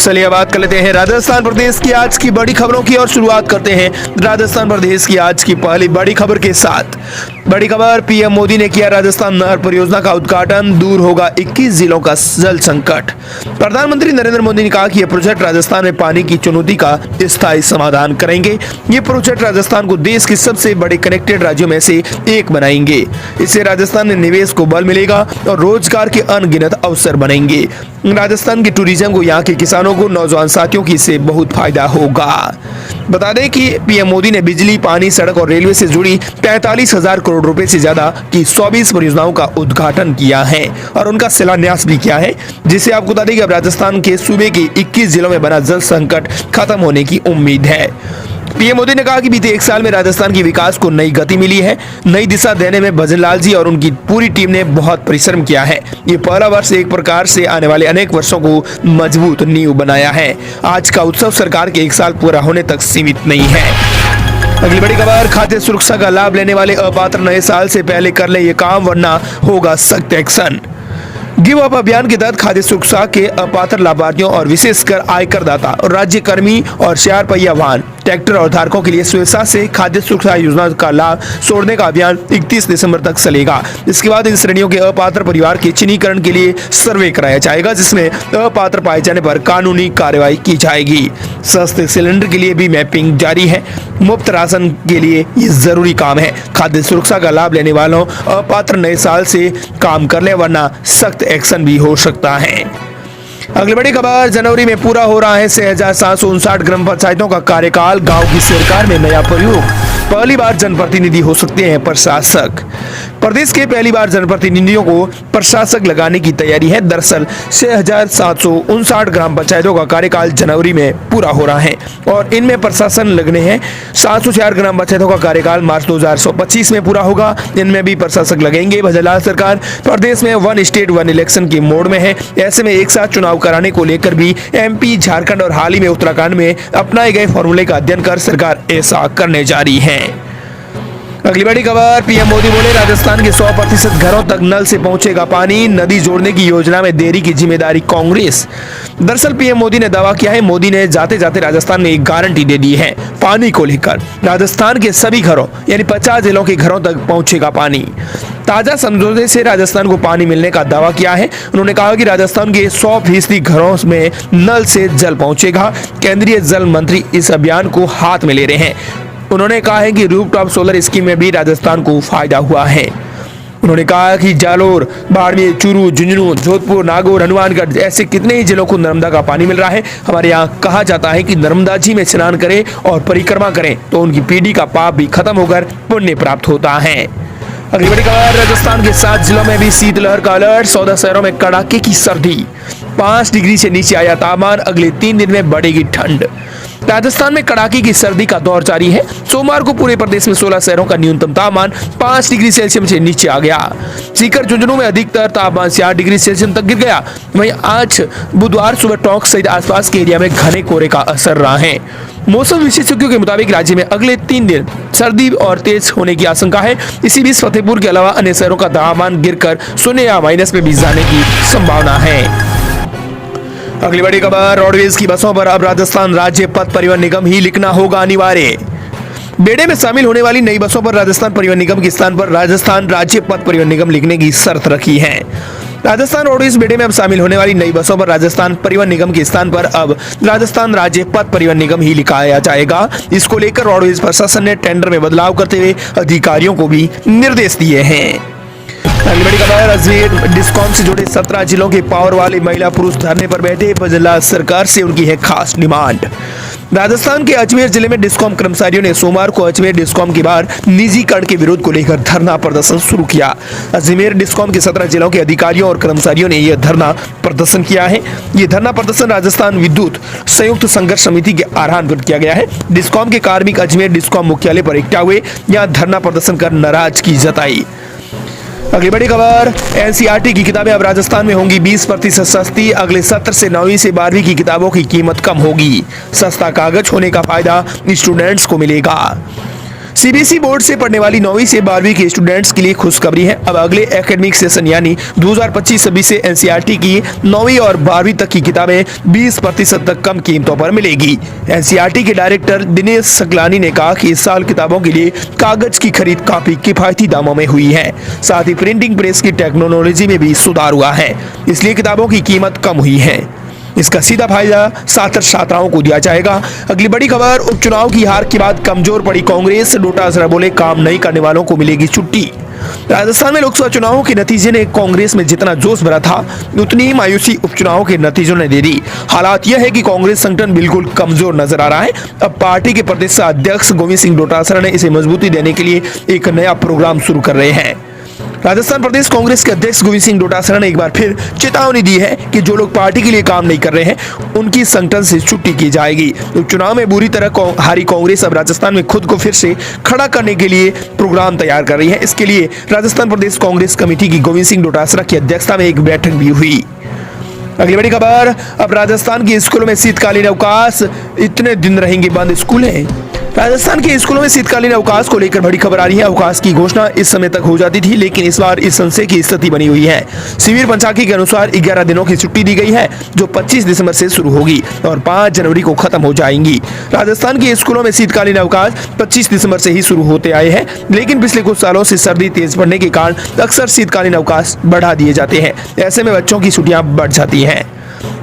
चलिए बात कर लेते हैं राजस्थान प्रदेश की आज की बड़ी खबरों की और शुरुआत करते हैं राजस्थान प्रदेश की आज की पहली बड़ी खबर के साथ। बड़ी खबर, पीएम मोदी ने किया राजस्थान नहर परियोजना का उद्घाटन, दूर होगा 21 जिलों का जल संकट। प्रधानमंत्री नरेंद्र मोदी ने कहा कि यह प्रोजेक्ट राजस्थान में पानी की चुनौती का स्थायी समाधान करेंगे। ये प्रोजेक्ट राजस्थान को देश के सबसे बड़े कनेक्टेड राज्यों में से एक बनाएंगे। इससे राजस्थान में निवेश को बल मिलेगा और रोजगार के अनगिनत अवसर बनेंगे। राजस्थान के टूरिज्म को, यहाँ के किसानों को, नौजवान साथियों की इससे बहुत फायदा होगा। बता दें कि पीएम मोदी ने बिजली, पानी, सड़क और रेलवे से जुड़ी 43,000 करोड़ रुपए से ज्यादा की 24 परियोजनाओं का उद्घाटन किया है और उनका शिलान्यास भी किया है, जिससे आपको बता दें कि अब राजस्थान के सूबे के 21 जिलों में बना जल संकट खत्म होने की उम्मीद है। पीएम मोदी ने कहा कि बीते एक साल में राजस्थान के विकास को नई गति मिली है। नई दिशा देने में भजनलाल जी और उनकी पूरी टीम ने बहुत परिश्रम किया है। ये पहला वर्ष एक प्रकार से आने वाले अनेक वर्षों को मजबूत नींव बनाया है। आज का उत्सव सरकार के एक साल पूरा होने तक सीमित नहीं है। अगली बड़ी खबर, खाद्य सुरक्षा का लाभ लेने वाले अपात्र नए साल से पहले कर ले ये काम, वरना होगा सख्त एक्शन। गिव अप अभियान के तहत खाद्य सुरक्षा के अपात्र लाभार्थियों और विशेषकर आयकर दाता और राज्य कर्मी और 4 पहिया वाहन, ट्रैक्टर और धारकों के लिए स्वेच्छा से खाद्य सुरक्षा योजना का लाभ छोड़ने का अभियान 31 दिसंबर तक चलेगा। इसके बाद इन श्रेणियों के अपात्र परिवार के चिन्हीकरण के लिए सर्वे कराया जाएगा, जिसमें अपात्र पाए जाने पर कानूनी कार्रवाई की जाएगी। सस्ते सिलेंडर के लिए भी मैपिंग जारी है। मुफ्त राशन के लिए ये जरूरी काम है। खाद्य सुरक्षा का लाभ लेने वालों अपात्र नए साल से काम कर ले, वरना सख्त एक्शन भी हो सकता है। अगली बड़ी खबर, जनवरी में पूरा हो रहा है 6,759 ग्राम पंचायतों का कार्यकाल, गांव की सरकार में नया प्रयोग, पहली बार जनप्रतिनिधि हो सकते हैं प्रशासक। प्रदेश के पहली बार जनप्रतिनिधियों को प्रशासक लगाने की तैयारी है। दरअसल 6,759 ग्राम पंचायतों का कार्यकाल जनवरी में पूरा हो रहा है और इनमें प्रशासन लगने हैं। 704 ग्राम पंचायतों का कार्यकाल मार्च 2025 में पूरा होगा। इनमें भी प्रशासक लगेंगे। भजनलाल सरकार प्रदेश में 1 स्टेट 1 इलेक्शन की मोड में है। ऐसे में एक साथ चुनाव कराने को लेकर भी एमपी, झारखंड और हाल ही में उत्तराखंड में अपनाए गए फॉर्मूले का अध्ययन कर सरकार ऐसा करने जा रही है। अगली बड़ी खबर, पीएम मोदी बोले राजस्थान के 100% घरों तक नल से पहुंचेगा पानी, नदी जोड़ने की योजना में देरी की जिम्मेदारी कांग्रेस। दरअसल पीएम मोदी ने दावा किया है, मोदी ने जाते जाते राजस्थान में एक गारंटी दे दी है। पानी को लेकर राजस्थान के सभी घरों यानी 50 जिलों के घरों तक पहुंचेगा पानी। ताजा समझौते से राजस्थान को पानी मिलने का दावा किया है। उन्होंने कहा कि राजस्थान के 100% घरों में नल से जल पहुंचेगा। केंद्रीय जल मंत्री इस अभियान को हाथ में ले रहे हैं। उन्होंने कहा है कि रूफटॉप सोलर स्कीम में भी राजस्थान को फायदा हुआ है। उन्होंने कहा कि जालोर, बाड़मेर, चूरू, झुंझुनू, जोधपुर, नागौर, हनुमानगढ़ ऐसे कितने ही जिलों को नर्मदा का पानी मिल रहा है। हमारे यहाँ कहा जाता है कि नर्मदा जी में स्नान करें और परिक्रमा करें तो उनकी पीढ़ी का पाप भी खत्म होकर पुण्य प्राप्त होता है। अगली बड़ी खबर, राजस्थान के 7 जिलों में भी शीतलहर का अलर्ट, 14 शहरों में कड़ाके की सर्दी, 5 डिग्री से नीचे आया तापमान, अगले 3 दिन में बढ़ेगी ठंड। राजस्थान में कड़ाके की सर्दी का दौर जारी है। सोमवार को पूरे प्रदेश में 16 शहरों का न्यूनतम तापमान 5 डिग्री सेल्सियस से नीचे आ गया। सीकर, झुंझुनू में अधिकतर तापमान 8 डिग्री सेल्सियस तक गिर गया। वहीं आज बुधवार सुबह टोंक सहित आसपास के एरिया में घने कोहरे का असर रहा है। मौसम विशेषज्ञों के मुताबिक राज्य में अगले 3 दिन सर्दी और तेज होने की आशंका है। इसी बीच फतेहपुर के अलावा अन्य शहरों का तापमान गिरकर 0 या माइनस में भी जाने की संभावना है। अगली बड़ी खबर, रोडवेज की बसों पर अब राजस्थान राज्य पथ परिवहन निगम ही लिखना होगा अनिवार्य। बेड़े में शामिल होने वाली नई बसों पर राजस्थान परिवहन निगम के स्थान पर राजस्थान राज्य पथ परिवहन निगम लिखने की शर्त रखी है। राजस्थान रोडवेज बेड़े में अब शामिल होने वाली नई बसों पर राजस्थान परिवहन निगम के स्थान पर अब राजस्थान राज्य पथ परिवहन निगम ही लिखाया जाएगा। इसको लेकर रोडवेज प्रशासन ने टेंडर में बदलाव करते हुए अधिकारियों को भी निर्देश दिए हैं। अगली बड़ी खबर, अजमेर डिस्कॉम से जुड़े 17 जिलों के पावर वाले महिला पुरुष धरने पर बैठे, भजनलाल सरकार से उनकी है खास डिमांड। राजस्थान के अजमेर जिले में डिस्कॉम कर्मचारियों ने सोमवार को अजमेर डिस्कॉम के बाहर निजीकरण के विरोध को लेकर धरना प्रदर्शन शुरू किया। अजमेर डिस्कॉम के 17 जिलों के अधिकारियों और कर्मचारियों ने यह धरना प्रदर्शन किया है। यह धरना प्रदर्शन राजस्थान विद्युत संयुक्त संघर्ष समिति के आह्वान पर किया गया है। डिस्कॉम के कार्मिक अजमेर डिस्कॉम मुख्यालय पर इकट्ठा हुए, यहाँ धरना प्रदर्शन कर नाराजगी जताई। अगली बड़ी खबर, एनसीईआरटी की किताबें अब राजस्थान में होंगी 20% सस्ती। अगले सत्र से 9वीं से 12वीं की किताबों की कीमत कम होगी। सस्ता कागज होने का फायदा स्टूडेंट्स को मिलेगा। सीबीएसई बोर्ड से पढ़ने वाली 9वीं से 12वीं के स्टूडेंट्स के लिए खुशखबरी है। अब अगले एकेडमिक सेशन यानी 2025-26 से एनसीईआरटी की 9वीं और 12वीं तक की किताबें 20% तक कम कीमतों पर मिलेगी। एनसीईआरटी के डायरेक्टर दिनेश सकलानी ने कहा कि इस साल किताबों के लिए कागज की खरीद काफी किफायती दामों में हुई है। साथ ही प्रिंटिंग प्रेस की टेक्नोलॉजी में भी सुधार हुआ है, इसलिए किताबों की कीमत कम हुई है। इसका सीधा फायदा छात्र छात्राओं को दिया जाएगा। अगली बड़ी खबर, उपचुनाव की हार के बाद कमजोर पड़ी कांग्रेस, डोटासरा बोले काम नहीं करने वालों को मिलेगी छुट्टी। राजस्थान में लोकसभा चुनावों के नतीजे ने कांग्रेस में जितना जोश भरा था, उतनी ही मायूसी उपचुनाव के नतीजों ने दे दी। हालात यह है कि कांग्रेस संगठन बिल्कुल कमजोर नजर आ रहा है। अब पार्टी के प्रदेश अध्यक्ष गोविंद सिंह डोटासरा ने इसे मजबूती देने के लिए एक नया प्रोग्राम शुरू कर रहे हैं। राजस्थान प्रदेश कांग्रेस के अध्यक्ष गोविंद सिंह डोटासरा ने एक बार फिर चेतावनी दी है कि जो लोग पार्टी के लिए काम नहीं कर रहे हैं, उनकी संगठन से छुट्टी की जाएगी। उपचुनाव में बुरी तरह हारी कांग्रेस अब राजस्थान में खुद को फिर से खड़ा करने के लिए प्रोग्राम तैयार कर रही है। इसके लिए राजस्थान प्रदेश कांग्रेस कमेटी की गोविंद सिंह डोटासरा की अध्यक्षता में एक बैठक भी हुई। अगली बड़ी खबर, अब राजस्थान के स्कूलों में शीतकालीन अवकाश, इतने दिन रहेंगे बंद स्कूल है। राजस्थान के स्कूलों में शीतकालीन अवकाश को लेकर बड़ी खबर आ रही है। अवकाश की घोषणा इस समय तक हो जाती थी, लेकिन इस बार इस संशय की स्थिति बनी हुई है। शिविर पंचाकी के अनुसार 11 दिनों की छुट्टी दी गई है, जो 25 दिसंबर से शुरू होगी और 5 जनवरी को खत्म हो जाएंगी। राजस्थान के स्कूलों में शीतकालीन अवकाश 25 दिसंबर से ही शुरू होते आए हैं, लेकिन पिछले कुछ सालों से सर्दी तेज पड़ने के कारण अक्सर शीतकालीन अवकाश बढ़ा दिए जाते हैं। ऐसे में बच्चों की छुट्टियां बढ़ जाती हैं।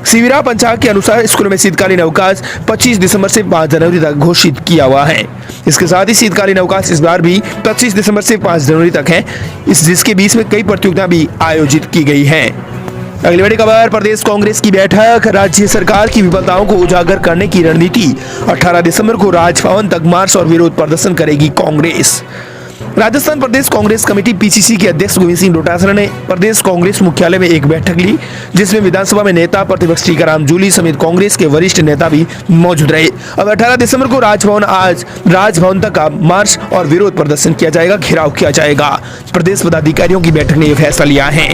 शिविरा पंचांग के अनुसार स्कूलों में शीतकालीन अवकाश 25 दिसंबर से 5 जनवरी तक घोषित किया हुआ है। इसके साथ ही शीतकालीन अवकाश इस बार भी 25 दिसंबर से 5 जनवरी तक है, जिसके बीच में कई प्रतियोगिताएं भी आयोजित की गई हैं। अगली बड़ी खबर, प्रदेश कांग्रेस की बैठक, राज्य सरकार की विफलताओं को उजागर करने की रणनीति। 18 दिसंबर को राजभवन तक मार्च और विरोध प्रदर्शन करेगी कांग्रेस। राजस्थान प्रदेश कांग्रेस कमेटी पीसीसी के अध्यक्ष गोविंद सिंह डोटासरा ने प्रदेश कांग्रेस मुख्यालय में एक बैठक ली, जिसमें विधानसभा में नेता प्रतिपक्ष टीकाराम जूली समेत कांग्रेस के वरिष्ठ नेता भी मौजूद रहे। अब 18 दिसंबर को राजभवन तक मार्च और विरोध प्रदर्शन किया जाएगा, घेराव किया जाएगा। प्रदेश पदाधिकारियों की बैठक ने यह फैसला लिया है।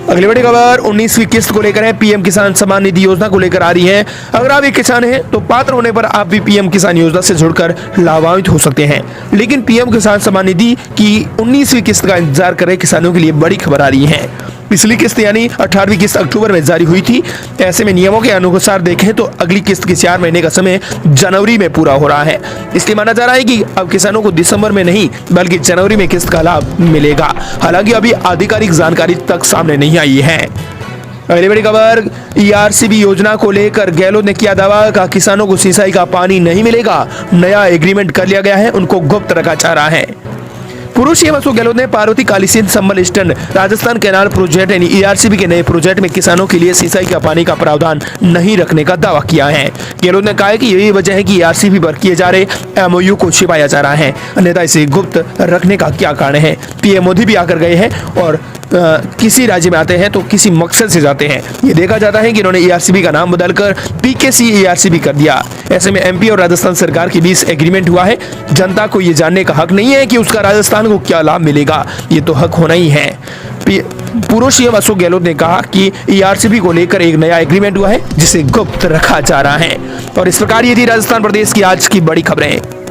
अगली बड़ी खबर 19वीं किस्त को लेकर है। पीएम किसान सम्मान निधि योजना को लेकर आ रही है। अगर आप एक किसान हैं तो पात्र होने पर आप भी पीएम किसान योजना से जुड़कर लाभान्वित हो सकते हैं। लेकिन पीएम किसान सम्मान निधि की 19वीं किस्त का इंतजार कर रहे किसानों के लिए बड़ी खबर आ रही है। पिछली किस्त यानी 18वीं किस्त अक्टूबर में जारी हुई थी। ऐसे में नियमों के अनुसार देखें तो अगली किस्त के 4 महीने का समय जनवरी में पूरा हो रहा है। इसलिए माना जा रहा है कि अब किसानों को दिसंबर में नहीं बल्कि जनवरी में किस्त का लाभ मिलेगा। हालांकि अभी आधिकारिक जानकारी तक सामने नहीं आई है। अगली बड़ी खबर, ईआरसीबी योजना को लेकर गहलोत ने किया दावा, कहा किसानों को सिंचाई का पानी नहीं मिलेगा, नया एग्रीमेंट कर लिया गया है, उनको गुप्त रखा जा रहा है। पूर्व सीएम अशोक गहलोत ने पार्वती कालीसिंध संबल स्टैंड राजस्थान कैनाल प्रोजेक्ट यानी ईआरसीबी के नए प्रोजेक्ट में किसानों के लिए सिंचाई का पानी का प्रावधान नहीं रखने का दावा किया है। गहलोत ने कहा है कि यही वजह है कि ईआरसीबी पर किए जा रहे एमओयू को छिपाया जा रहा है, अन्यथा इसे गुप्त रखने का क्या कारण है। पीएम मोदी भी आकर गए हैं और किसी राज्य में आते हैं तो किसी मकसद से जाते हैं। ये देखा जाता है कि इन्होंने ईआरसीबी का नाम बदलकर पीकेसी ईआरसीबी कर दिया। ऐसे में एमपी और राजस्थान सरकार के बीच एग्रीमेंट हुआ है। जनता को ये जानने का हक नहीं है कि उसका राजस्थान को क्या लाभ मिलेगा, ये तो हक होना ही है। पूर्व सीएम अशोक गहलोत ने कहा कि ईआरसीबी को लेकर एक नया एग्रीमेंट हुआ है जिसे गुप्त रखा जा रहा है। और इस प्रकार ये थी राजस्थान प्रदेश की आज की बड़ी खबरें।